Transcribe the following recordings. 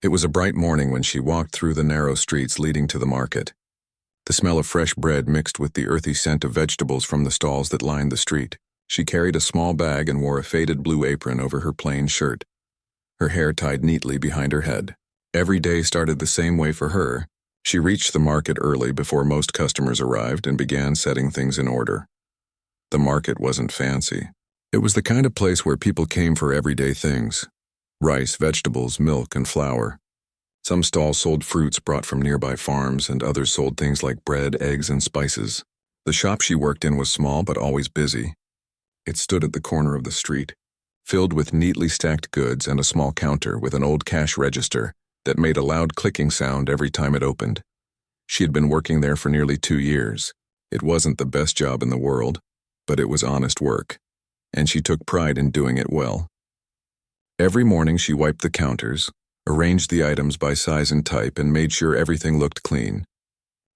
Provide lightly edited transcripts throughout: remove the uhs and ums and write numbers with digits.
It was a bright morning when she walked through the narrow streets leading to the market. The smell of fresh bread mixed with the earthy scent of vegetables from the stalls that lined the street. She carried a small bag and wore a faded blue apron over her plain shirt, her hair tied neatly behind her head. Every day started the same way for her. She reached the market early before most customers arrived and began setting things in order. The market wasn't fancy. It was the kind of place where people came for everyday things: rice, vegetables, milk, and flour. Some stalls sold fruits brought from nearby farms, and others sold things like bread, eggs, and spices. The shop she worked in was small but always busy. It stood at the corner of the street, filled with neatly stacked goods and a small counter with an old cash register that made a loud clicking sound every time it opened. She had been working there for nearly 2 years. It wasn't the best job in the world, but it was honest work, and she took pride in doing it well. Every morning she wiped the counters, arranged the items by size and type, and made sure everything looked clean.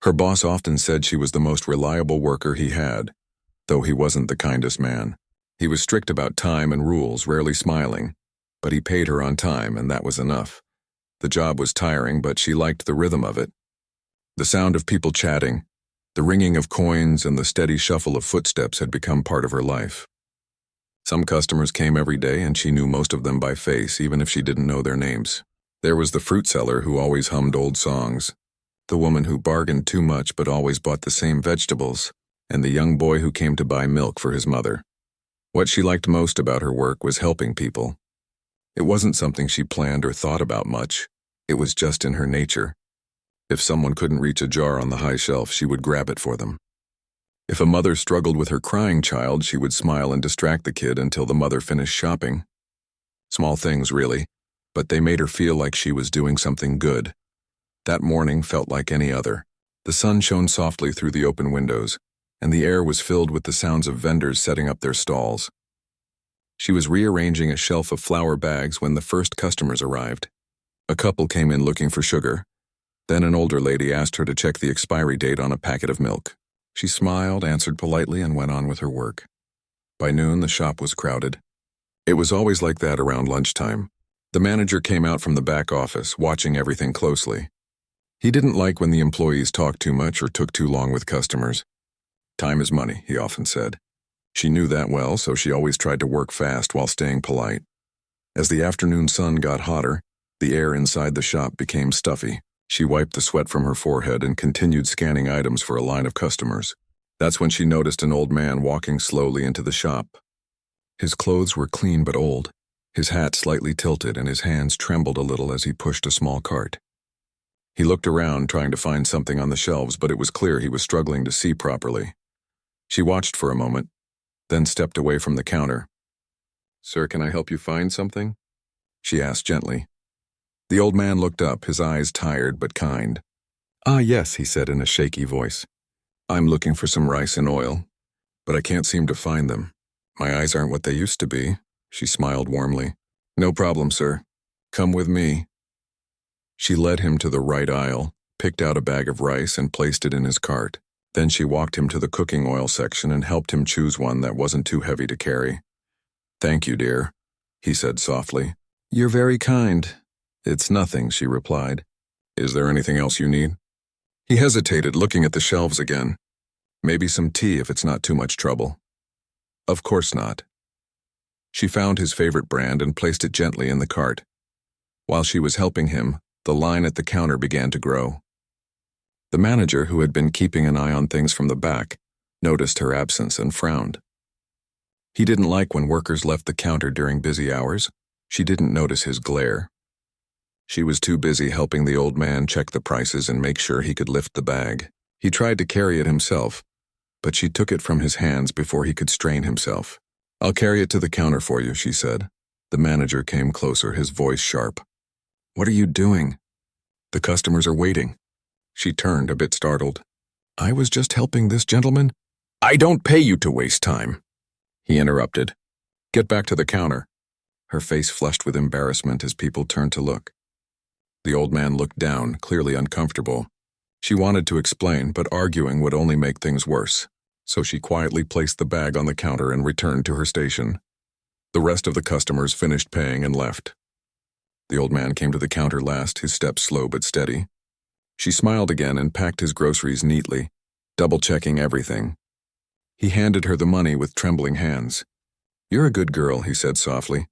Her boss often said she was the most reliable worker he had, though he wasn't the kindest man. He was strict about time and rules, rarely smiling, but he paid her on time, and that was enough. The job was tiring, but she liked the rhythm of it. The sound of people chatting, the ringing of coins, and the steady shuffle of footsteps had become part of her life. Some customers came every day, and she knew most of them by face, even if she didn't know their names. There was the fruit seller who always hummed old songs, the woman who bargained too much but always bought the same vegetables, and the young boy who came to buy milk for his mother. What she liked most about her work was helping people. It wasn't something she planned or thought about much. It was just in her nature. If someone couldn't reach a jar on the high shelf, she would grab it for them. If a mother struggled with her crying child, she would smile and distract the kid until the mother finished shopping. Small things, really, but they made her feel like she was doing something good. That morning felt like any other. The sun shone softly through the open windows, and the air was filled with the sounds of vendors setting up their stalls. She was rearranging a shelf of flour bags when the first customers arrived. A couple came in looking for sugar. Then an older lady asked her to check the expiry date on a packet of milk. She smiled, answered politely, and went on with her work. By noon, the shop was crowded. It was always like that around lunchtime. The manager came out from the back office, watching everything closely. He didn't like when the employees talked too much or took too long with customers. Time is money, he often said. She knew that well, so she always tried to work fast while staying polite. As the afternoon sun got hotter, the air inside the shop became stuffy. She wiped the sweat from her forehead and continued scanning items for a line of customers. That's when she noticed an old man walking slowly into the shop. His clothes were clean but old, his hat slightly tilted, and his hands trembled a little as he pushed a small cart. He looked around, trying to find something on the shelves, but it was clear he was struggling to see properly. She watched for a moment, then stepped away from the counter. "Sir, can I help you find something?" she asked gently. The old man looked up, his eyes tired but kind. "Ah, yes," he said in a shaky voice. "I'm looking for some rice and oil, but I can't seem to find them. My eyes aren't what they used to be." She smiled warmly. "No problem, sir. Come with me." She led him to the right aisle, picked out a bag of rice, and placed it in his cart. Then she walked him to the cooking oil section and helped him choose one that wasn't too heavy to carry. "Thank you, dear," he said softly. "You're very kind." "It's nothing," she replied. "Is there anything else you need?" He hesitated, looking at the shelves again. "Maybe some tea if it's not too much trouble." "Of course not." She found his favorite brand and placed it gently in the cart. While she was helping him, the line at the counter began to grow. The manager, who had been keeping an eye on things from the back, noticed her absence and frowned. He didn't like when workers left the counter during busy hours. She didn't notice his glare. She was too busy helping the old man check the prices and make sure he could lift the bag. He tried to carry it himself, but she took it from his hands before he could strain himself. "I'll carry it to the counter for you," she said. The manager came closer, his voice sharp. "What are you doing?" "The customers are waiting." She turned, a bit startled. "I was just helping this gentleman." "I don't pay you to waste time," he interrupted. "Get back to the counter." Her face flushed with embarrassment as people turned to look. The old man looked down, clearly uncomfortable. She wanted to explain, but arguing would only make things worse, so she quietly placed the bag on the counter and returned to her station. The rest of the customers finished paying and left. The old man came to the counter last, his steps slow but steady. She smiled again and packed his groceries neatly, double-checking everything. He handed her the money with trembling hands. "You're a good girl," he said softly.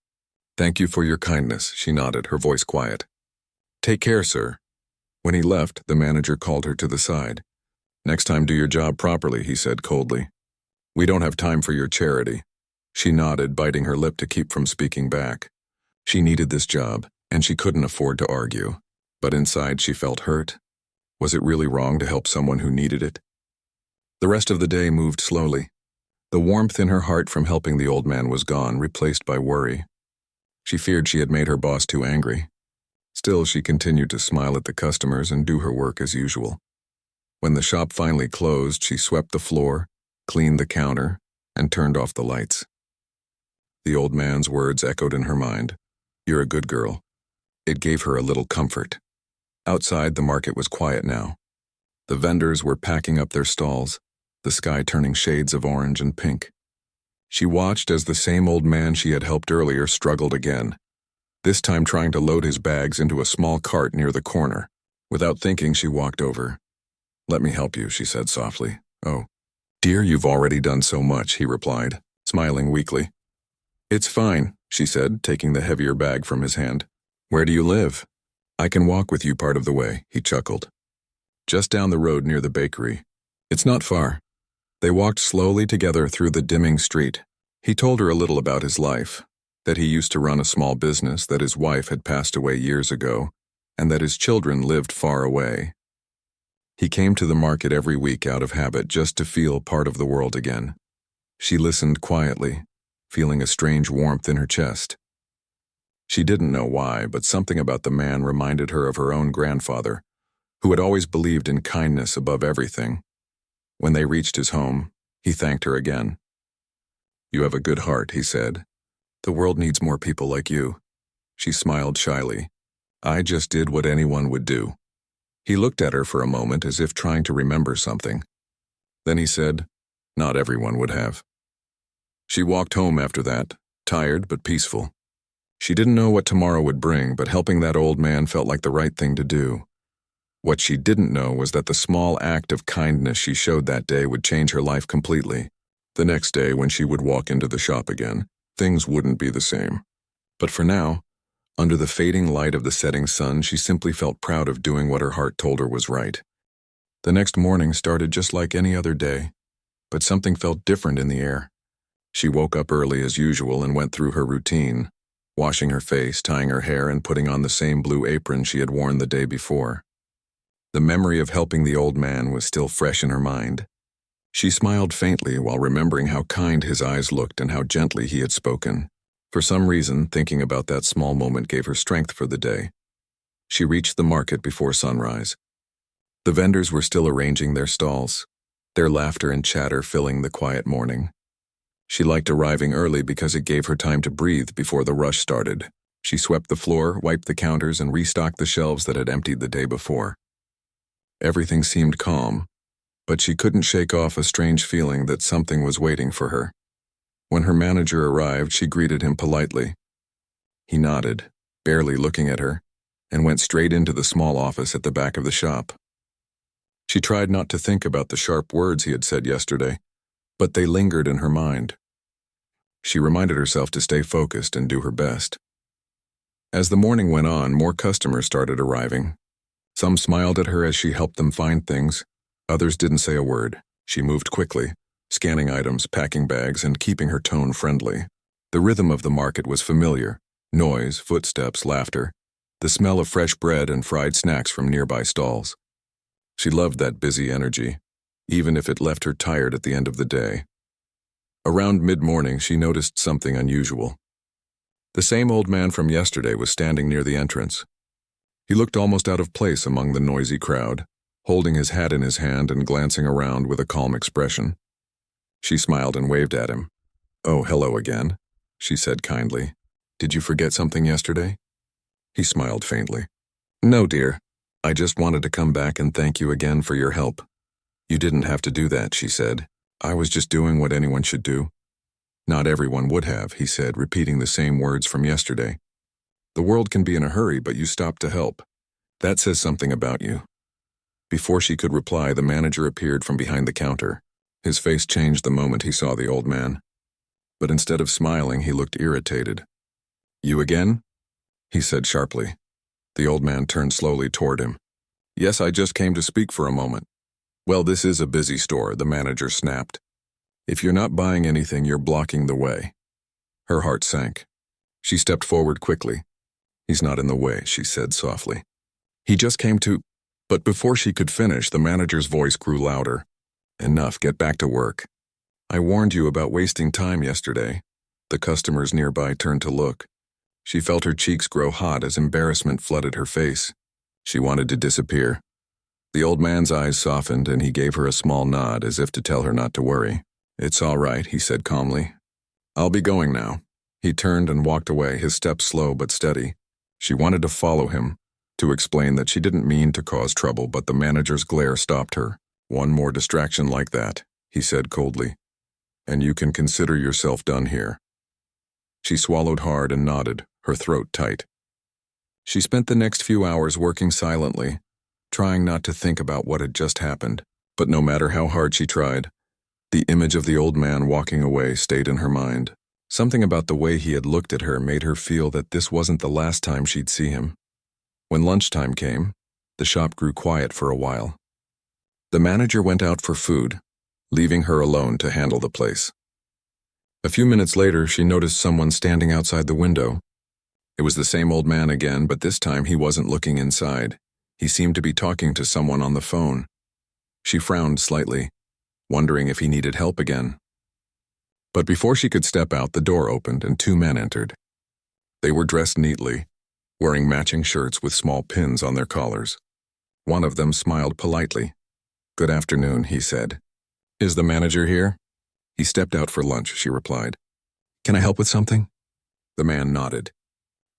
"Thank you for your kindness," she nodded, her voice quiet. "Take care, sir." When he left, the manager called her to the side. "Next time do your job properly," he said coldly. "We don't have time for your charity." She nodded, biting her lip to keep from speaking back. She needed this job, and she couldn't afford to argue. But inside she felt hurt. Was it really wrong to help someone who needed it? The rest of the day moved slowly. The warmth in her heart from helping the old man was gone, replaced by worry. She feared she had made her boss too angry. Still, she continued to smile at the customers and do her work as usual. When the shop finally closed, she swept the floor, cleaned the counter, and turned off the lights. The old man's words echoed in her mind. "You're a good girl." It gave her a little comfort. Outside, the market was quiet now. The vendors were packing up their stalls, the sky turning shades of orange and pink. She watched as the same old man she had helped earlier struggled again, this time trying to load his bags into a small cart near the corner. Without thinking, she walked over. "Let me help you," she said softly. "Oh, dear, you've already done so much," he replied, smiling weakly. "It's fine," she said, taking the heavier bag from his hand. "Where do you live?" "I can walk with you part of the way," he chuckled. "Just down the road near the bakery. It's not far." They walked slowly together through the dimming street. He told her a little about his life, that he used to run a small business, that his wife had passed away years ago, and that his children lived far away. He came to the market every week out of habit, just to feel part of the world again. She listened quietly, feeling a strange warmth in her chest. She didn't know why, but something about the man reminded her of her own grandfather, who had always believed in kindness above everything. When they reached his home, he thanked her again. "You have a good heart," he said. "The world needs more people like you." She smiled shyly. "I just did what anyone would do." He looked at her for a moment as if trying to remember something. Then he said, "Not everyone would have." She walked home after that, tired but peaceful. She didn't know what tomorrow would bring, but helping that old man felt like the right thing to do. What she didn't know was that the small act of kindness she showed that day would change her life completely. The next day, when she would walk into the shop again, things wouldn't be the same. But for now, under the fading light of the setting sun, she simply felt proud of doing what her heart told her was right. The next morning started just like any other day, but something felt different in the air. She woke up early as usual and went through her routine, washing her face, tying her hair, and putting on the same blue apron she had worn the day before. The memory of helping the old man was still fresh in her mind. She smiled faintly while remembering how kind his eyes looked and how gently he had spoken. For some reason, thinking about that small moment gave her strength for the day. She reached the market before sunrise. The vendors were still arranging their stalls, their laughter and chatter filling the quiet morning. She liked arriving early because it gave her time to breathe before the rush started. She swept the floor, wiped the counters, and restocked the shelves that had emptied the day before. Everything seemed calm, but she couldn't shake off a strange feeling that something was waiting for her. When her manager arrived, she greeted him politely. He nodded, barely looking at her, and went straight into the small office at the back of the shop. She tried not to think about the sharp words he had said yesterday, but they lingered in her mind. She reminded herself to stay focused and do her best. As the morning went on, more customers started arriving. Some smiled at her as she helped them find things. Others didn't say a word. She moved quickly, scanning items, packing bags, and keeping her tone friendly. The rhythm of the market was familiar. Noise, footsteps, laughter, the smell of fresh bread and fried snacks from nearby stalls. She loved that busy energy, even if it left her tired at the end of the day. Around mid-morning, she noticed something unusual. The same old man from yesterday was standing near the entrance. He looked almost out of place among the noisy crowd, holding his hat in his hand and glancing around with a calm expression. She smiled and waved at him. "Oh, hello again," she said kindly. "Did you forget something yesterday?" He smiled faintly. "No, dear. I just wanted to come back and thank you again for your help." "You didn't have to do that," she said. "I was just doing what anyone should do." "Not everyone would have," he said, repeating the same words from yesterday. The world can be in a hurry, but you stop to help. That says something about you." Before she could reply, the manager appeared from behind the counter. His face changed the moment he saw the old man. But instead of smiling, he looked irritated. "You again?" he said sharply. The old man turned slowly toward him. "Yes, I just came to speak for a moment." "Well, this is a busy store," the manager snapped. "If you're not buying anything, you're blocking the way." Her heart sank. She stepped forward quickly. "He's not in the way," she said softly. "He just came to—" But before she could finish, the manager's voice grew louder. "Enough, get back to work. I warned you about wasting time yesterday." The customers nearby turned to look. She felt her cheeks grow hot as embarrassment flooded her face. She wanted to disappear. The old man's eyes softened and he gave her a small nod as if to tell her not to worry. "It's all right," he said calmly. "I'll be going now." He turned and walked away, his steps slow but steady. She wanted to follow him, to explain that she didn't mean to cause trouble, but the manager's glare stopped her. "One more distraction like that," he said coldly, "and you can consider yourself done here." She swallowed hard and nodded, her throat tight. She spent the next few hours working silently, trying not to think about what had just happened. But no matter how hard she tried, the image of the old man walking away stayed in her mind. Something about the way he had looked at her made her feel that this wasn't the last time she'd see him. When lunchtime came, the shop grew quiet for a while. The manager went out for food, leaving her alone to handle the place. A few minutes later, she noticed someone standing outside the window. It was the same old man again, but this time he wasn't looking inside. He seemed to be talking to someone on the phone. She frowned slightly, wondering if he needed help again. But before she could step out, the door opened and two men entered. They were dressed neatly, wearing matching shirts with small pins on their collars. One of them smiled politely. "Good afternoon," he said. "Is the manager here?" "He stepped out for lunch," she replied. "Can I help with something?" The man nodded.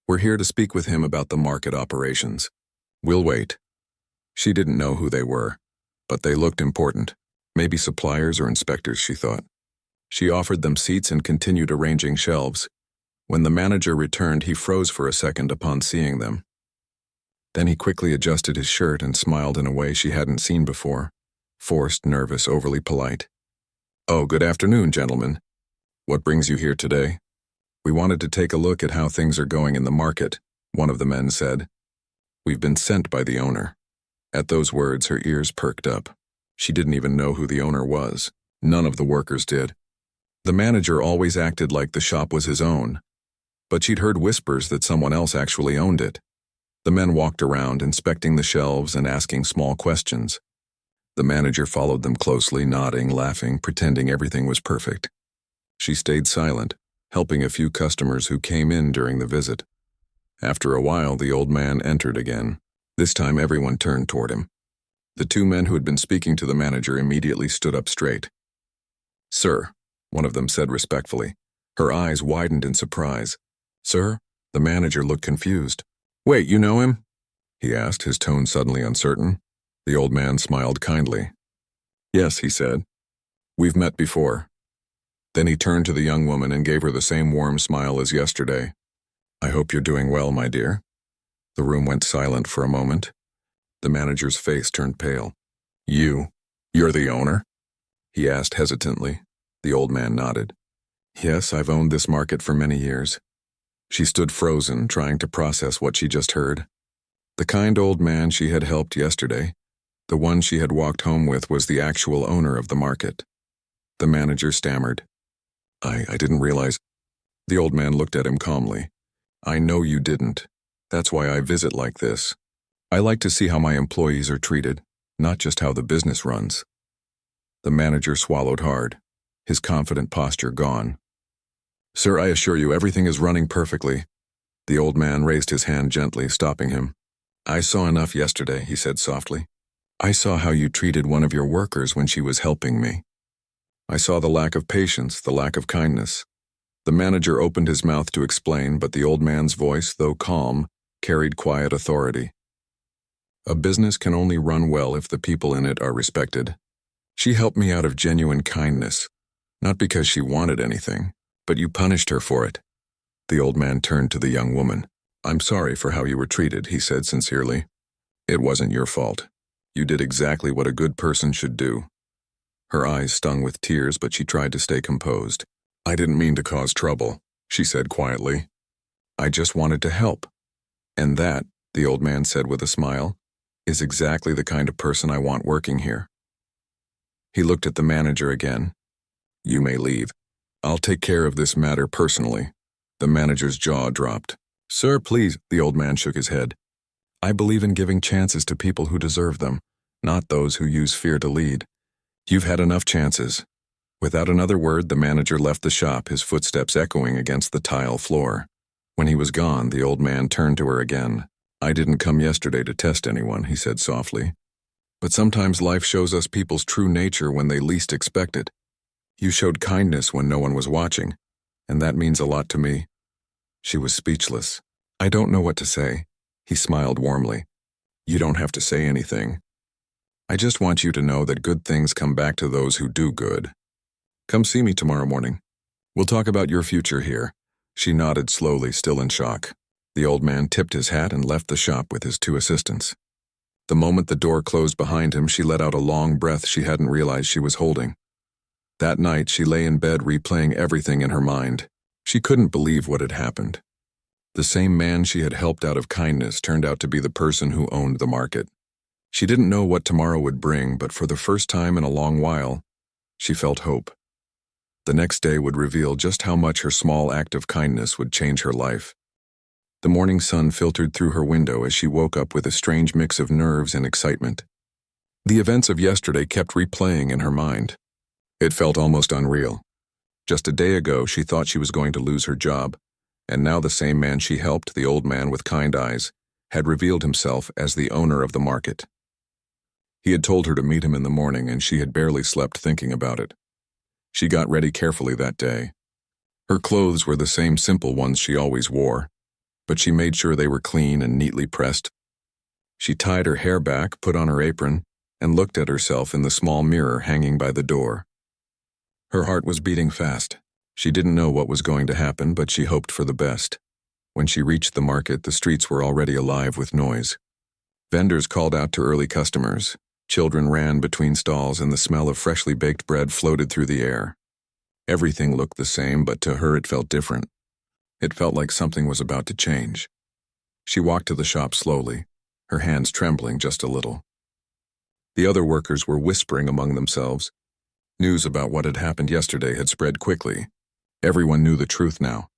"We're here to speak with him about the market operations." "We'll wait." She didn't know who they were, but they looked important. Maybe suppliers or inspectors, she thought. She offered them seats and continued arranging shelves. When the manager returned, he froze for a second upon seeing them. Then he quickly adjusted his shirt and smiled in a way she hadn't seen before. Forced, nervous, overly polite. "Oh, good afternoon, gentlemen. What brings you here today?" "We wanted to take a look at how things are going in the market," one of the men said. "We've been sent by the owner." At those words, her ears perked up. She didn't even know who the owner was. None of the workers did. The manager always acted like the shop was his own, but she'd heard whispers that someone else actually owned it. The men walked around, inspecting the shelves and asking small questions. The manager followed them closely, nodding, laughing, pretending everything was perfect. She stayed silent, helping a few customers who came in during the visit. After a while, the old man entered again. This time, everyone turned toward him. The two men who had been speaking to the manager immediately stood up straight. "Sir," one of them said respectfully. Her eyes widened in surprise. "Sir?" The manager looked confused. "Wait, you know him?" he asked, his tone suddenly uncertain. The old man smiled kindly. "Yes," he said. "We've met before." Then he turned to the young woman and gave her the same warm smile as yesterday. "I hope you're doing well, my dear." The room went silent for a moment. The manager's face turned pale. You're the owner?" he asked hesitantly. The old man nodded. "Yes, I've owned this market for many years." She stood frozen, trying to process what she just heard. The kind old man she had helped yesterday, the one she had walked home with, was the actual owner of the market. The manager stammered. I didn't realize." The old man looked at him calmly. "I know you didn't. That's why I visit like this. I like to see how my employees are treated, not just how the business runs." The manager swallowed hard, his confident posture gone. "Sir, I assure you everything is running perfectly." The old man raised his hand gently, stopping him. "I saw enough yesterday," he said softly. "I saw how you treated one of your workers when she was helping me. I saw the lack of patience, the lack of kindness." The manager opened his mouth to explain, but the old man's voice, though calm, carried quiet authority. "A business can only run well if the people in it are respected. She helped me out of genuine kindness, not because she wanted anything, but you punished her for it." The old man turned to the young woman. "I'm sorry for how you were treated," he said sincerely. "It wasn't your fault. You did exactly what a good person should do." Her eyes stung with tears, but she tried to stay composed. "I didn't mean to cause trouble," she said quietly. "I just wanted to help. And that," the old man said with a smile, "is exactly the kind of person I want working here." He looked at the manager again. "You may leave. I'll take care of this matter personally." The manager's jaw dropped. "Sir, please," the old man shook his head. "I believe in giving chances to people who deserve them, not those who use fear to lead. You've had enough chances." Without another word, the manager left the shop, his footsteps echoing against the tile floor. When he was gone, the old man turned to her again. "I didn't come yesterday to test anyone," he said softly. "But sometimes life shows us people's true nature when they least expect it. You showed kindness when no one was watching, and that means a lot to me." She was speechless. "I don't know what to say." He smiled warmly. "You don't have to say anything. I just want you to know that good things come back to those who do good. Come see me tomorrow morning. We'll talk about your future here." She nodded slowly, still in shock. The old man tipped his hat and left the shop with his two assistants. The moment the door closed behind him, she let out a long breath she hadn't realized she was holding. That night, she lay in bed replaying everything in her mind. She couldn't believe what had happened. The same man she had helped out of kindness turned out to be the person who owned the market. She didn't know what tomorrow would bring, but for the first time in a long while, she felt hope. The next day would reveal just how much her small act of kindness would change her life. The morning sun filtered through her window as she woke up with a strange mix of nerves and excitement. The events of yesterday kept replaying in her mind. It felt almost unreal. Just a day ago, she thought she was going to lose her job, and now the same man she helped, the old man with kind eyes, had revealed himself as the owner of the market. He had told her to meet him in the morning, and she had barely slept thinking about it. She got ready carefully that day. Her clothes were the same simple ones she always wore, but she made sure they were clean and neatly pressed. She tied her hair back, put on her apron, and looked at herself in the small mirror hanging by the door. Her heart was beating fast. She didn't know what was going to happen, but she hoped for the best. When she reached the market, the streets were already alive with noise. Vendors called out to early customers. Children ran between stalls, and the smell of freshly baked bread floated through the air. Everything looked the same, but to her it felt different. It felt like something was about to change. She walked to the shop slowly, her hands trembling just a little. The other workers were whispering among themselves. News about what had happened yesterday had spread quickly. Everyone knew the truth now,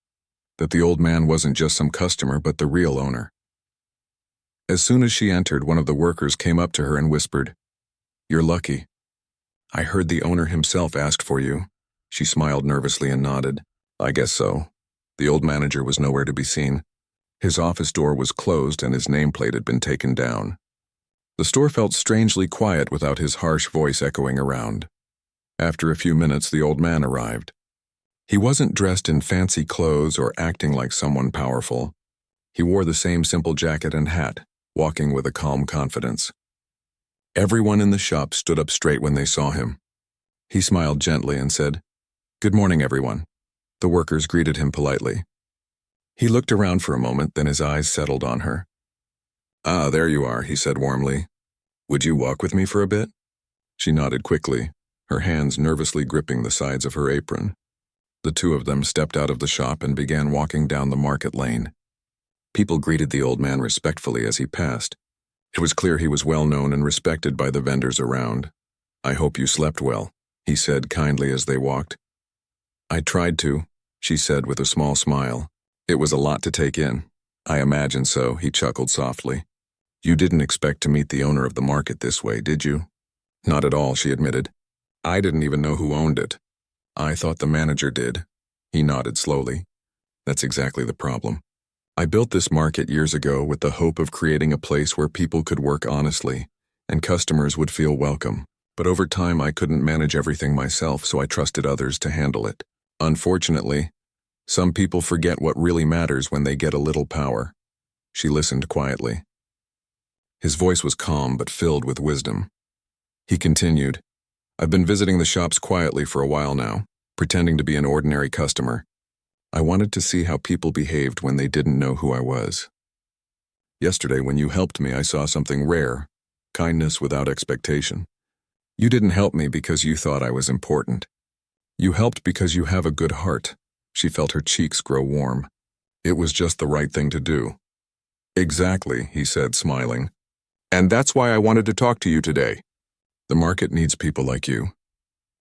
that the old man wasn't just some customer, but the real owner. As soon as she entered, one of the workers came up to her and whispered, "You're lucky. I heard the owner himself asked for you." She smiled nervously and nodded. "I guess so." The old manager was nowhere to be seen. His office door was closed and his nameplate had been taken down. The store felt strangely quiet without his harsh voice echoing around. After a few minutes, the old man arrived. He wasn't dressed in fancy clothes or acting like someone powerful. He wore the same simple jacket and hat, walking with a calm confidence. Everyone in the shop stood up straight when they saw him. He smiled gently and said, "Good morning, everyone." The workers greeted him politely. He looked around for a moment, then his eyes settled on her. "Ah, there you are," he said warmly. "Would you walk with me for a bit?" She nodded quickly, her hands nervously gripping the sides of her apron. The two of them stepped out of the shop and began walking down the market lane. People greeted the old man respectfully as he passed. It was clear he was well known and respected by the vendors around. "I hope you slept well," he said kindly as they walked. "I tried to," she said with a small smile. "It was a lot to take in." "I imagine so," he chuckled softly. "You didn't expect to meet the owner of the market this way, did you?" "Not at all," she admitted. "I didn't even know who owned it. I thought the manager did." He nodded slowly. "That's exactly the problem. I built this market years ago with the hope of creating a place where people could work honestly and customers would feel welcome. But over time I couldn't manage everything myself, so I trusted others to handle it. Unfortunately, some people forget what really matters when they get a little power." She listened quietly. His voice was calm but filled with wisdom. He continued, "I've been visiting the shops quietly for a while now, pretending to be an ordinary customer. I wanted to see how people behaved when they didn't know who I was. Yesterday, when you helped me, I saw something rare, kindness without expectation. You didn't help me because you thought I was important. You helped because you have a good heart. She felt her cheeks grow warm. It was just the right thing to do. Exactly, he said, smiling. And that's why I wanted to talk to you today. The market needs people like you.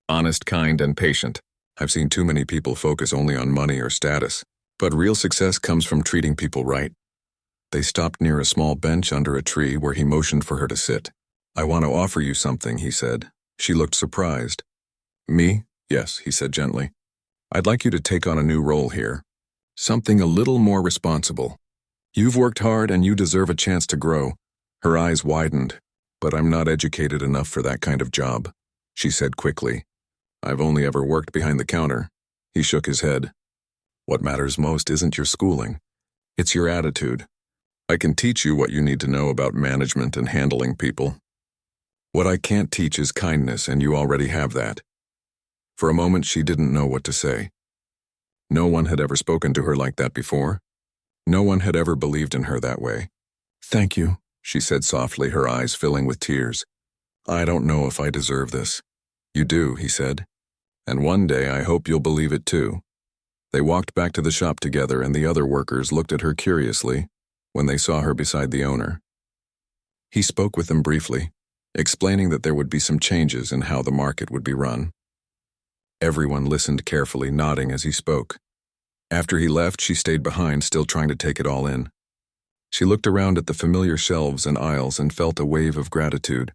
Honest, kind, and patient. I've seen too many people focus only on money or status. But real success comes from treating people right. They stopped near a small bench under a tree where he motioned for her to sit. I want to offer you something, he said. She looked surprised. Me? Yes, he said gently. I'd like you to take on a new role here. Something a little more responsible. You've worked hard and you deserve a chance to grow. Her eyes widened. But I'm not educated enough for that kind of job, she said quickly. I've only ever worked behind the counter. He shook his head. What matters most isn't your schooling. It's your attitude. I can teach you what you need to know about management and handling people. What I can't teach is kindness, and you already have that. For a moment, she didn't know what to say. No one had ever spoken to her like that before. No one had ever believed in her that way. Thank you, she said softly, her eyes filling with tears. I don't know if I deserve this. You do, he said. And one day I hope you'll believe it too. They walked back to the shop together, and the other workers looked at her curiously when they saw her beside the owner. He spoke with them briefly, explaining that there would be some changes in how the market would be run. Everyone listened carefully, nodding as he spoke. After he left, she stayed behind, still trying to take it all in. She looked around at the familiar shelves and aisles and felt a wave of gratitude.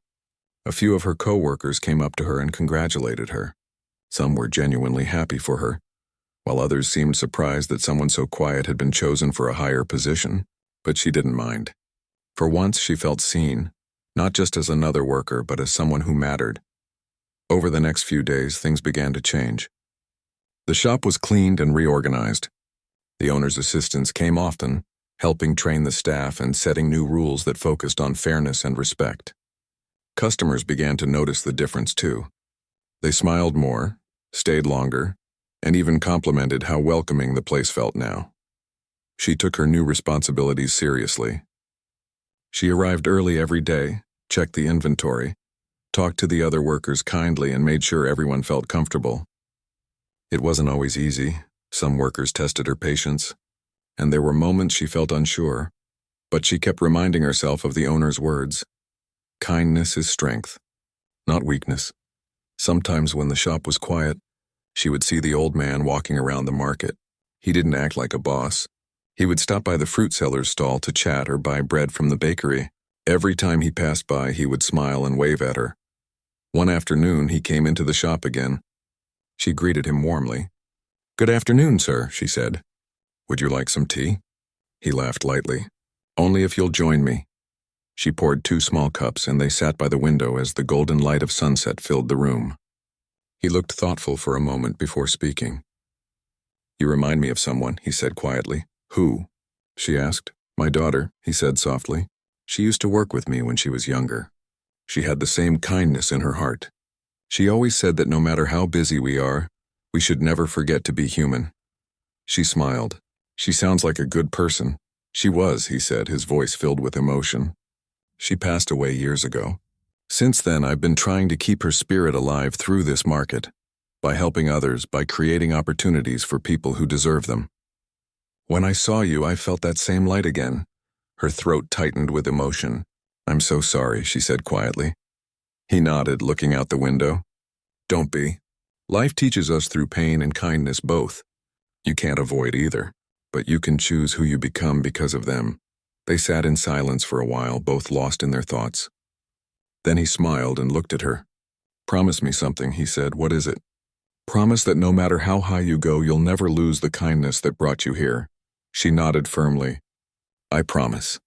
A few of her co-workers came up to her and congratulated her. Some were genuinely happy for her, while others seemed surprised that someone so quiet had been chosen for a higher position, but she didn't mind. For once, she felt seen, not just as another worker, but as someone who mattered. Over the next few days, things began to change. The shop was cleaned and reorganized. The owner's assistants came often, helping train the staff and setting new rules that focused on fairness and respect. Customers began to notice the difference too. They smiled more, stayed longer, and even complimented how welcoming the place felt now. She took her new responsibilities seriously. She arrived early every day, checked the inventory, talked to the other workers kindly, and made sure everyone felt comfortable. It wasn't always easy. Some workers tested her patience, and there were moments she felt unsure, but she kept reminding herself of the owner's words. Kindness is strength, not weakness. Sometimes when the shop was quiet, she would see the old man walking around the market. He didn't act like a boss. He would stop by the fruit seller's stall to chat or buy bread from the bakery. Every time he passed by, he would smile and wave at her. One afternoon, he came into the shop again. She greeted him warmly. Good afternoon, sir, she said. Would you like some tea? He laughed lightly. Only if you'll join me. She poured 2 small cups, and they sat by the window as the golden light of sunset filled the room. He looked thoughtful for a moment before speaking. You remind me of someone, he said quietly. Who? She asked. My daughter, he said softly. She used to work with me when she was younger. She had the same kindness in her heart. She always said that no matter how busy we are, we should never forget to be human. She smiled. She sounds like a good person. She was, he said, his voice filled with emotion. She passed away years ago. Since then, I've been trying to keep her spirit alive through this market, by helping others, by creating opportunities for people who deserve them. When I saw you, I felt that same light again. Her throat tightened with emotion. I'm so sorry, she said quietly. He nodded, looking out the window. Don't be. Life teaches us through pain and kindness both. You can't avoid either, but you can choose who you become because of them. They sat in silence for a while, both lost in their thoughts. Then he smiled and looked at her. Promise me something, he said. What is it? Promise that no matter how high you go, you'll never lose the kindness that brought you here. She nodded firmly. I promise.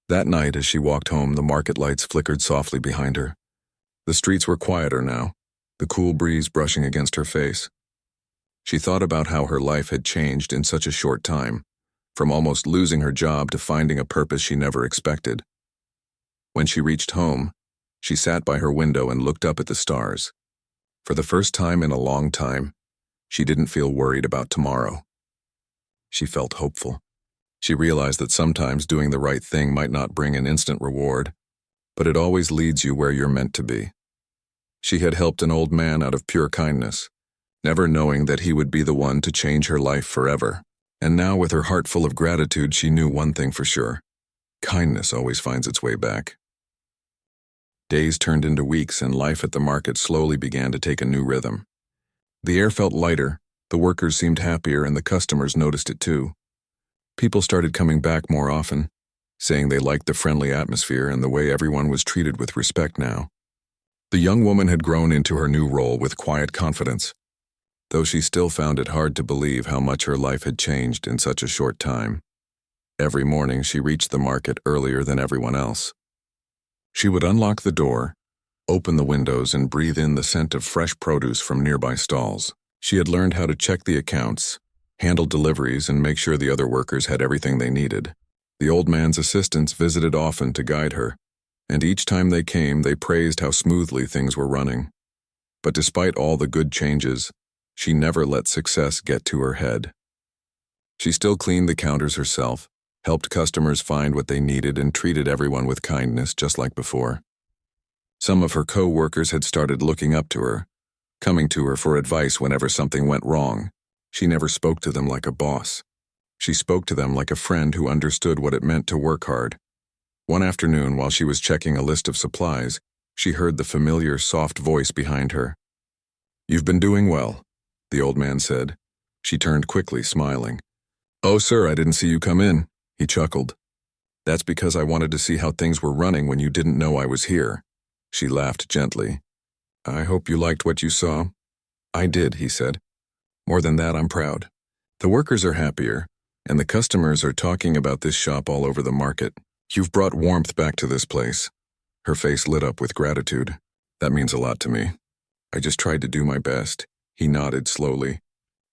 That night, as she walked home, the market lights flickered softly behind her. The streets were quieter now, the cool breeze brushing against her face. She thought about how her life had changed in such a short time, from almost losing her job to finding a purpose she never expected. When she reached home, she sat by her window and looked up at the stars. For the first time in a long time, she didn't feel worried about tomorrow. She felt hopeful. She realized that sometimes doing the right thing might not bring an instant reward, but it always leads you where you're meant to be. She had helped an old man out of pure kindness, never knowing that he would be the one to change her life forever. And now, with her heart full of gratitude, she knew one thing for sure: kindness always finds its way back. Days turned into weeks, and life at the market slowly began to take a new rhythm. The air felt lighter, the workers seemed happier, and the customers noticed it too. People started coming back more often, saying they liked the friendly atmosphere and the way everyone was treated with respect now. The young woman had grown into her new role with quiet confidence, though she still found it hard to believe how much her life had changed in such a short time. Every morning she reached the market earlier than everyone else. She would unlock the door, open the windows, and breathe in the scent of fresh produce from nearby stalls. She had learned how to check the accounts, handle deliveries, and make sure the other workers had everything they needed. The old man's assistants visited often to guide her, and each time they came, they praised how smoothly things were running. But despite all the good changes, she never let success get to her head. She still cleaned the counters herself, helped customers find what they needed, and treated everyone with kindness just like before. Some of her co-workers had started looking up to her, coming to her for advice whenever something went wrong. She never spoke to them like a boss. She spoke to them like a friend who understood what it meant to work hard. One afternoon, while she was checking a list of supplies, she heard the familiar, soft voice behind her. "You've been doing well," the old man said. She turned quickly, smiling. "Oh, sir, I didn't see you come in," he chuckled. "That's because I wanted to see how things were running when you didn't know I was here." She laughed gently. "I hope you liked what you saw." "I did," he said. "More than that, I'm proud. The workers are happier, and the customers are talking about this shop all over the market. You've brought warmth back to this place." Her face lit up with gratitude. "That means a lot to me. I just tried to do my best." He nodded slowly.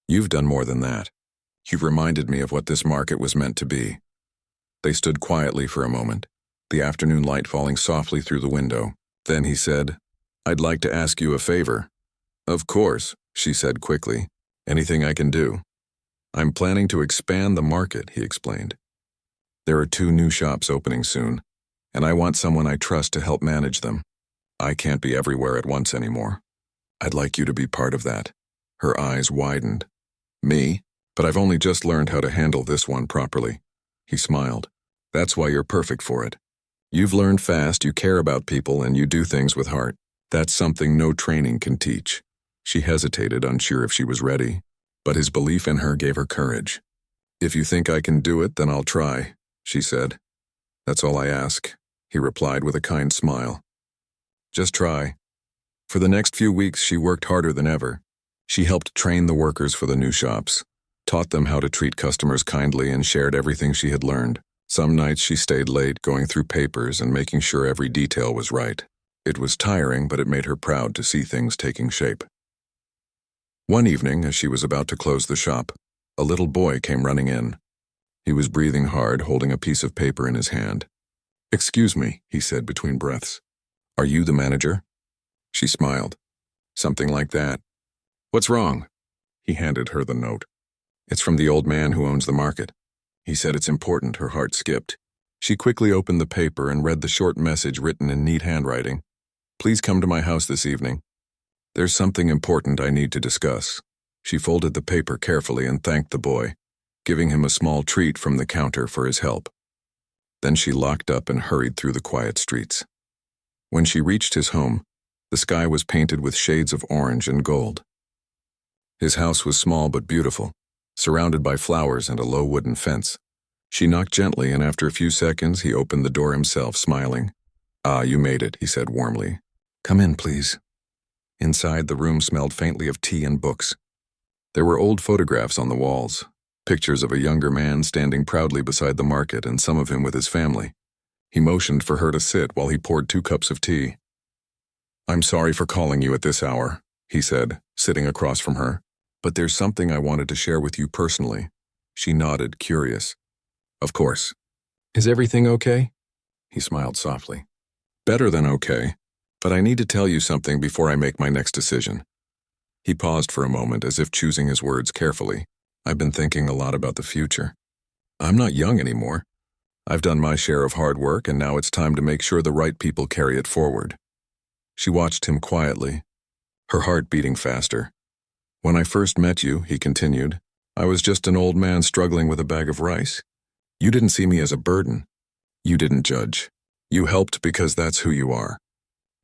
"You've done more than that. You've reminded me of what this market was meant to be." They stood quietly for a moment, the afternoon light falling softly through the window. Then he said, "I'd like to ask you a favor." "Of course," she said quickly. "Anything I can do." "I'm planning to expand the market," he explained. "There are 2 new shops opening soon, and I want someone I trust to help manage them. I can't be everywhere at once anymore. I'd like you to be part of that." Her eyes widened. "Me? But I've only just learned how to handle this one properly." He smiled. "That's why you're perfect for it. You've learned fast, you care about people, and you do things with heart. That's something no training can teach." She hesitated, unsure if she was ready, but his belief in her gave her courage. "If you think I can do it, then I'll try," she said. "That's all I ask," he replied with a kind smile. "Just try." For the next few weeks, she worked harder than ever. She helped train the workers for the new shops, taught them how to treat customers kindly, and shared everything she had learned. Some nights she stayed late, going through papers and making sure every detail was right. It was tiring, but it made her proud to see things taking shape. One evening, as she was about to close the shop, a little boy came running in. He was breathing hard, holding a piece of paper in his hand. "Excuse me," he said between breaths. "Are you the manager?" She smiled. "Something like that." "What's wrong?" He handed her the note. "It's from the old man who owns the market. He said it's important." Her heart skipped. She quickly opened the paper and read the short message written in neat handwriting. "Please come to my house this evening. There's something important I need to discuss." She folded the paper carefully and thanked the boy, giving him a small treat from the counter for his help. Then she locked up and hurried through the quiet streets. When she reached his home, the sky was painted with shades of orange and gold. His house was small but beautiful, surrounded by flowers and a low wooden fence. She knocked gently, and after a few seconds, he opened the door himself, smiling. "Ah, you made it," he said warmly. "Come in, please." Inside, the room smelled faintly of tea and books. There were old photographs on the walls, pictures of a younger man standing proudly beside the market, and some of him with his family. He motioned for her to sit while he poured 2 cups of tea. "I'm sorry for calling you at this hour," he said, sitting across from her. "But there's something I wanted to share with you personally." She nodded, curious. "Of course. Is everything okay?" He smiled softly. "Better than okay, but I need to tell you something before I make my next decision." He paused for a moment, as if choosing his words carefully. I've been thinking a lot about the future. I'm not young anymore. I've done my share of hard work, and now it's time to make sure the right people carry it forward. She watched him quietly, her heart beating faster. When I first met you, he continued, I was just an old man struggling with a bag of rice. You didn't see me as a burden. You didn't judge. You helped because that's who you are.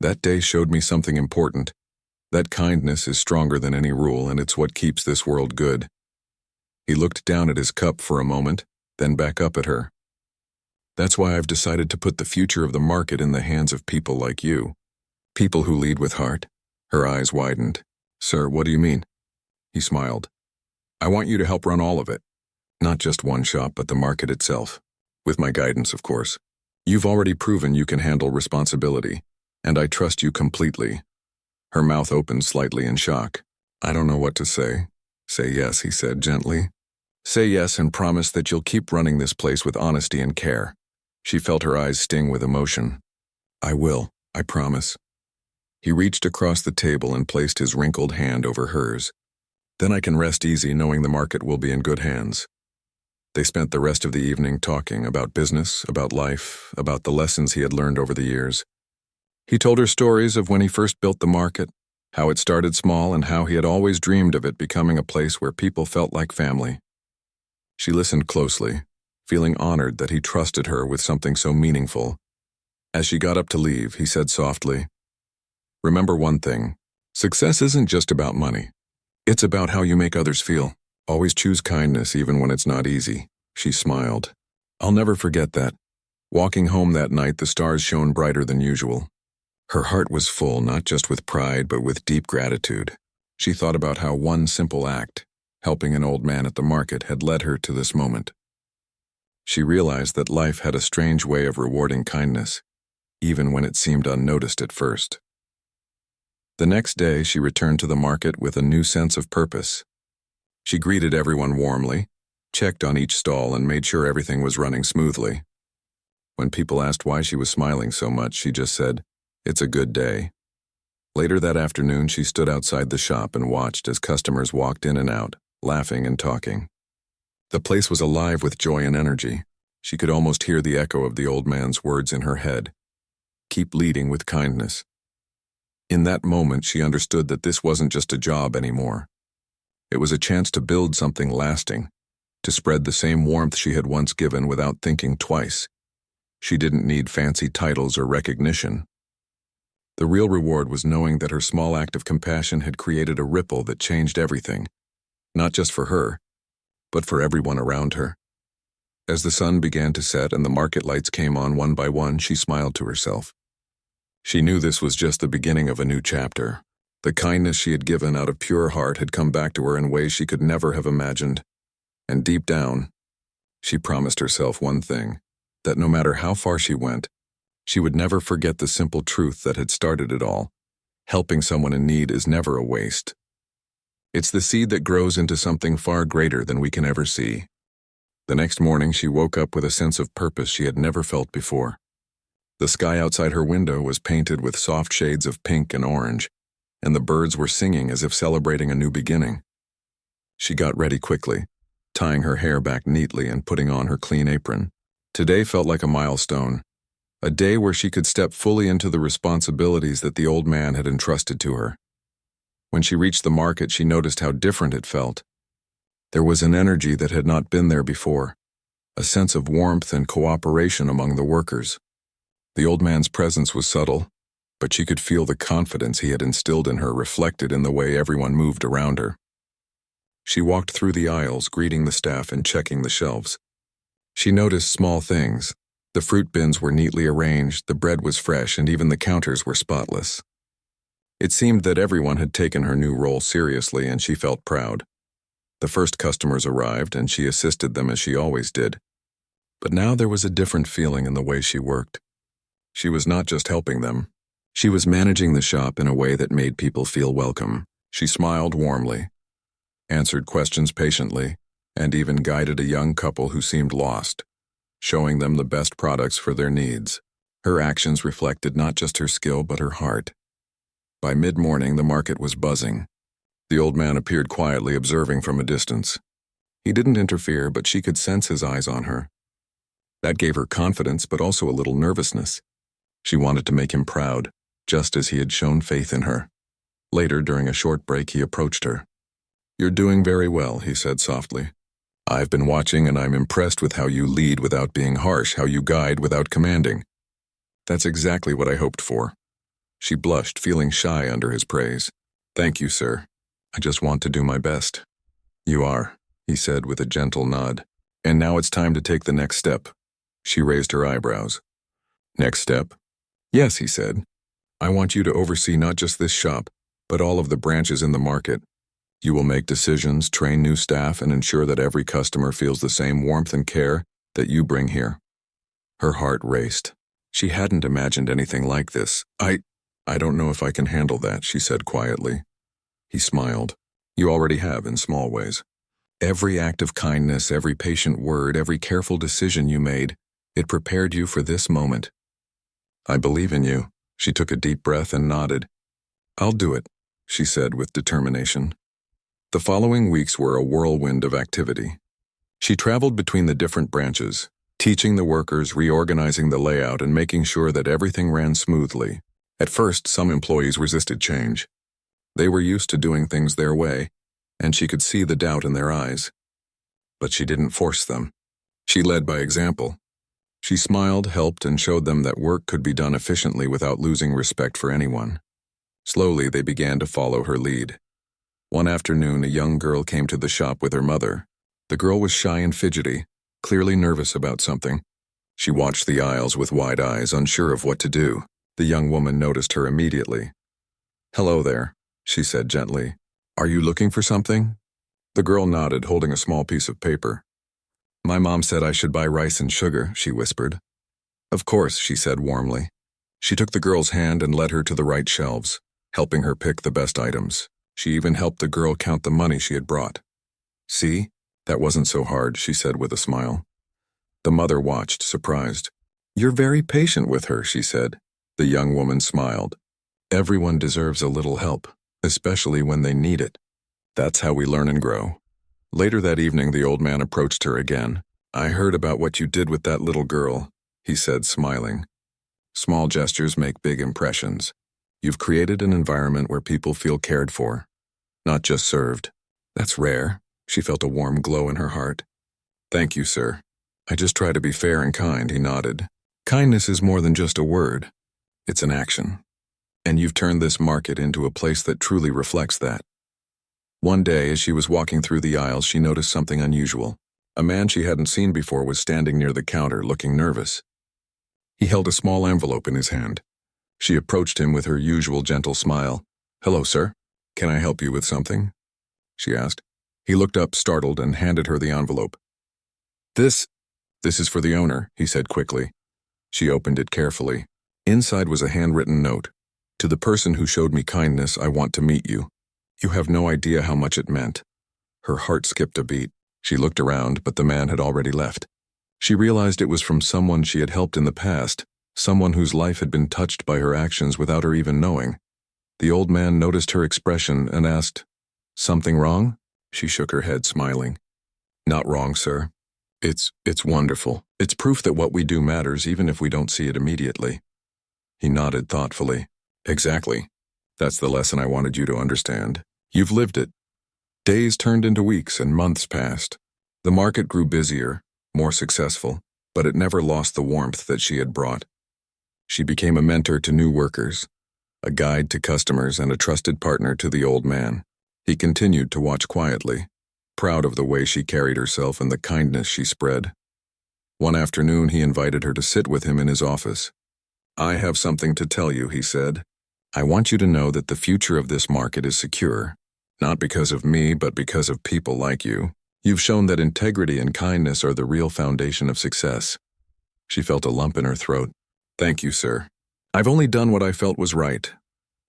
That day showed me something important. That kindness is stronger than any rule, and it's what keeps this world good. He looked down at his cup for a moment, then back up at her. That's why I've decided to put the future of the market in the hands of people like you. People who lead with heart. Her eyes widened. Sir, what do you mean? He smiled. I want you to help run all of it. Not just one shop, but the market itself. With my guidance, of course. You've already proven you can handle responsibility, and I trust you completely. Her mouth opened slightly in shock. I don't know what to say. Say yes, he said gently. Say yes and promise that you'll keep running this place with honesty and care. She felt her eyes sting with emotion. I will, I promise. He reached across the table and placed his wrinkled hand over hers. Then I can rest easy knowing the market will be in good hands. They spent the rest of the evening talking about business, about life, about the lessons he had learned over the years. He told her stories of when he first built the market, how it started small and how he had always dreamed of it becoming a place where people felt like family. She listened closely, feeling honored that he trusted her with something so meaningful. As she got up to leave, he said softly, Remember one thing, success isn't just about money. It's about how you make others feel. Always choose kindness even when it's not easy. She smiled. I'll never forget that. Walking home that night, the stars shone brighter than usual. Her heart was full, not just with pride, but with deep gratitude. She thought about how one simple act, helping an old man at the market, had led her to this moment. She realized that life had a strange way of rewarding kindness, even when it seemed unnoticed at first. The next day, she returned to the market with a new sense of purpose. She greeted everyone warmly, checked on each stall, and made sure everything was running smoothly. When people asked why she was smiling so much, she just said, It's a good day. Later that afternoon, she stood outside the shop and watched as customers walked in and out, laughing and talking. The place was alive with joy and energy. She could almost hear the echo of the old man's words in her head. Keep leading with kindness. In that moment, she understood that this wasn't just a job anymore. It was a chance to build something lasting, to spread the same warmth she had once given without thinking twice. She didn't need fancy titles or recognition. The real reward was knowing that her small act of compassion had created a ripple that changed everything, not just for her, but for everyone around her. As the sun began to set and the market lights came on one by one, she smiled to herself. She knew this was just the beginning of a new chapter. The kindness she had given out of pure heart had come back to her in ways she could never have imagined. And deep down, she promised herself one thing, that no matter how far she went, she would never forget the simple truth that had started it all. Helping someone in need is never a waste. It's the seed that grows into something far greater than we can ever see. The next morning, she woke up with a sense of purpose she had never felt before. The sky outside her window was painted with soft shades of pink and orange, and the birds were singing as if celebrating a new beginning. She got ready quickly, tying her hair back neatly and putting on her clean apron. Today felt like a milestone, a day where she could step fully into the responsibilities that the old man had entrusted to her. When she reached the market, she noticed how different it felt. There was an energy that had not been there before, a sense of warmth and cooperation among the workers. The old man's presence was subtle, but she could feel the confidence he had instilled in her reflected in the way everyone moved around her. She walked through the aisles, greeting the staff and checking the shelves. She noticed small things. The fruit bins were neatly arranged, the bread was fresh, and even the counters were spotless. It seemed that everyone had taken her new role seriously, and she felt proud. The first customers arrived, and she assisted them as she always did. But now there was a different feeling in the way she worked. She was not just helping them. She was managing the shop in a way that made people feel welcome. She smiled warmly, answered questions patiently, and even guided a young couple who seemed lost, showing them the best products for their needs. Her actions reflected not just her skill but her heart. By mid-morning, the market was buzzing. The old man appeared quietly, observing from a distance. He didn't interfere, but she could sense his eyes on her. That gave her confidence, but also a little nervousness. She wanted to make him proud, just as he had shown faith in her. Later, during a short break, he approached her. "You're doing very well," he said softly. "I've been watching and I'm impressed with how you lead without being harsh, how you guide without commanding." "That's exactly what I hoped for." She blushed, feeling shy under his praise. "Thank you, sir. I just want to do my best." "You are," he said with a gentle nod. "And now it's time to take the next step." She raised her eyebrows. "Next step?" "Yes," he said. "I want you to oversee not just this shop, but all of the branches in the market. You will make decisions, train new staff, and ensure that every customer feels the same warmth and care that you bring here." Her heart raced. She hadn't imagined anything like this. I don't know if I can handle that," she said quietly. He smiled. "You already have in small ways. Every act of kindness, every patient word, every careful decision you made, it prepared you for this moment." "I believe in you." She took a deep breath and nodded. "I'll do it," she said with determination. The following weeks were a whirlwind of activity. She traveled between the different branches, teaching the workers, reorganizing the layout, and making sure that everything ran smoothly. At first, some employees resisted change. They were used to doing things their way, and she could see the doubt in their eyes. But she didn't force them. She led by example. She smiled, helped, and showed them that work could be done efficiently without losing respect for anyone. Slowly, they began to follow her lead. One afternoon, a young girl came to the shop with her mother. The girl was shy and fidgety, clearly nervous about something. She watched the aisles with wide eyes, unsure of what to do. The young woman noticed her immediately. "Hello there," she said gently. "Are you looking for something?" The girl nodded, holding a small piece of paper. "My mom said I should buy rice and sugar," she whispered. "Of course," she said warmly. She took the girl's hand and led her to the right shelves, helping her pick the best items. She even helped the girl count the money she had brought. "See? That wasn't so hard," she said with a smile. The mother watched, surprised. "You're very patient with her," she said. The young woman smiled. "Everyone deserves a little help, especially when they need it. That's how we learn and grow." Later that evening, the old man approached her again. "I heard about what you did with that little girl," he said, smiling. "Small gestures make big impressions. You've created an environment where people feel cared for, not just served. That's rare." She felt a warm glow in her heart. "Thank you, sir. I just try to be fair and kind," he nodded. "Kindness is more than just a word. It's an action. And you've turned this market into a place that truly reflects that." One day, as she was walking through the aisles, she noticed something unusual. A man she hadn't seen before was standing near the counter, looking nervous. He held a small envelope in his hand. She approached him with her usual gentle smile. "Hello, sir. Can I help you with something?" she asked. He looked up, startled, and handed her the envelope. This is for the owner," he said quickly. She opened it carefully. Inside was a handwritten note. "To the person who showed me kindness, I want to meet you. You have no idea how much it meant." Her heart skipped a beat. She looked around, but the man had already left. She realized it was from someone she had helped in the past, someone whose life had been touched by her actions without her even knowing. The old man noticed her expression and asked, "Something wrong?" She shook her head, smiling. "Not wrong, sir. It's wonderful. It's proof that what we do matters even if we don't see it immediately." He nodded thoughtfully. "Exactly. That's the lesson I wanted you to understand. You've lived it." Days turned into weeks and months passed. The market grew busier, more successful, but it never lost the warmth that she had brought. She became a mentor to new workers, a guide to customers, and a trusted partner to the old man. He continued to watch quietly, proud of the way she carried herself and the kindness she spread. One afternoon, he invited her to sit with him in his office. "I have something to tell you," he said. "I want you to know that the future of this market is secure, not because of me, but because of people like you. You've shown that integrity and kindness are the real foundation of success." She felt a lump in her throat. "Thank you, sir. I've only done what I felt was right.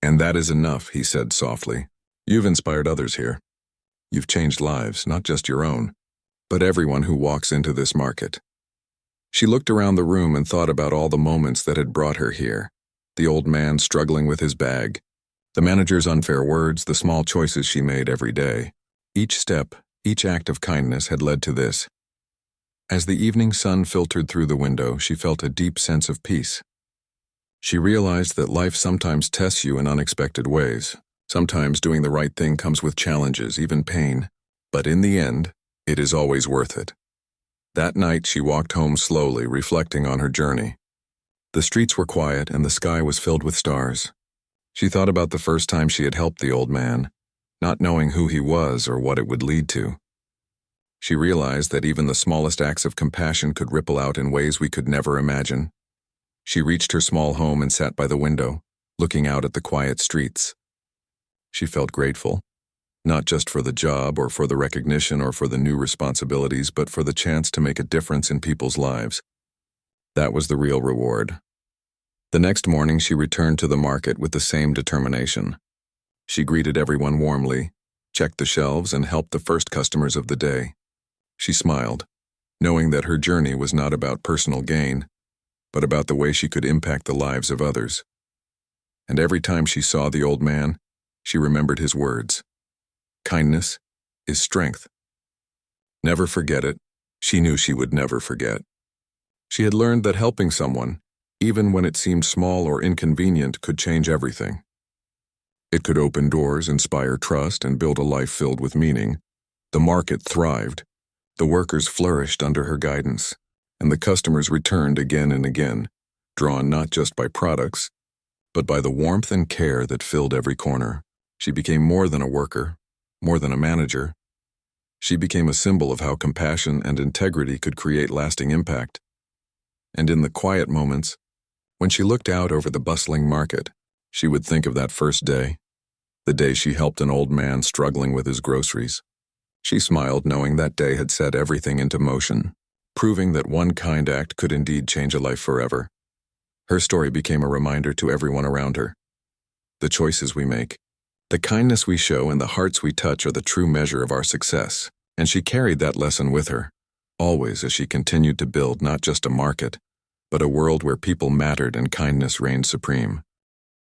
And that is enough," he said softly. "You've inspired others here. You've changed lives, not just your own, but everyone who walks into this market." She looked around the room and thought about all the moments that had brought her here. The old man struggling with his bag, the manager's unfair words, the small choices she made every day. Each step, Each act of kindness had led to this. As the evening sun filtered through the window, she felt a deep sense of peace. She realized that life sometimes tests you in unexpected ways. Sometimes doing the right thing comes with challenges, even pain. But in the end, it is always worth it. That night, she walked home slowly, reflecting on her journey. The streets were quiet and the sky was filled with stars. She thought about the first time she had helped the old man, not knowing who he was or what it would lead to. She realized that even the smallest acts of compassion could ripple out in ways we could never imagine. She reached her small home and sat by the window, looking out at the quiet streets. She felt grateful, not just for the job or for the recognition or for the new responsibilities, but for the chance to make a difference in people's lives. That was the real reward. The next morning, she returned to the market with the same determination. She greeted everyone warmly, checked the shelves, and helped the first customers of the day. She smiled, knowing that her journey was not about personal gain, but about the way she could impact the lives of others. And every time she saw the old man, she remembered his words. Kindness is strength. Never forget it. She knew she would never forget. She had learned that helping someone, even when it seemed small or inconvenient, could change everything. It could open doors, inspire trust, and build a life filled with meaning. The market thrived. The workers flourished under her guidance, and the customers returned again and again, drawn not just by products, but by the warmth and care that filled every corner. She became more than a worker, more than a manager. She became a symbol of how compassion and integrity could create lasting impact. And in the quiet moments, when she looked out over the bustling market, she would think of that first day, the day she helped an old man struggling with his groceries. She smiled, knowing that day had set everything into motion, proving that one kind act could indeed change a life forever. Her story became a reminder to everyone around her. The choices we make, the kindness we show, and the hearts we touch are the true measure of our success, and she carried that lesson with her, always as she continued to build not just a market, but a world where people mattered and kindness reigned supreme.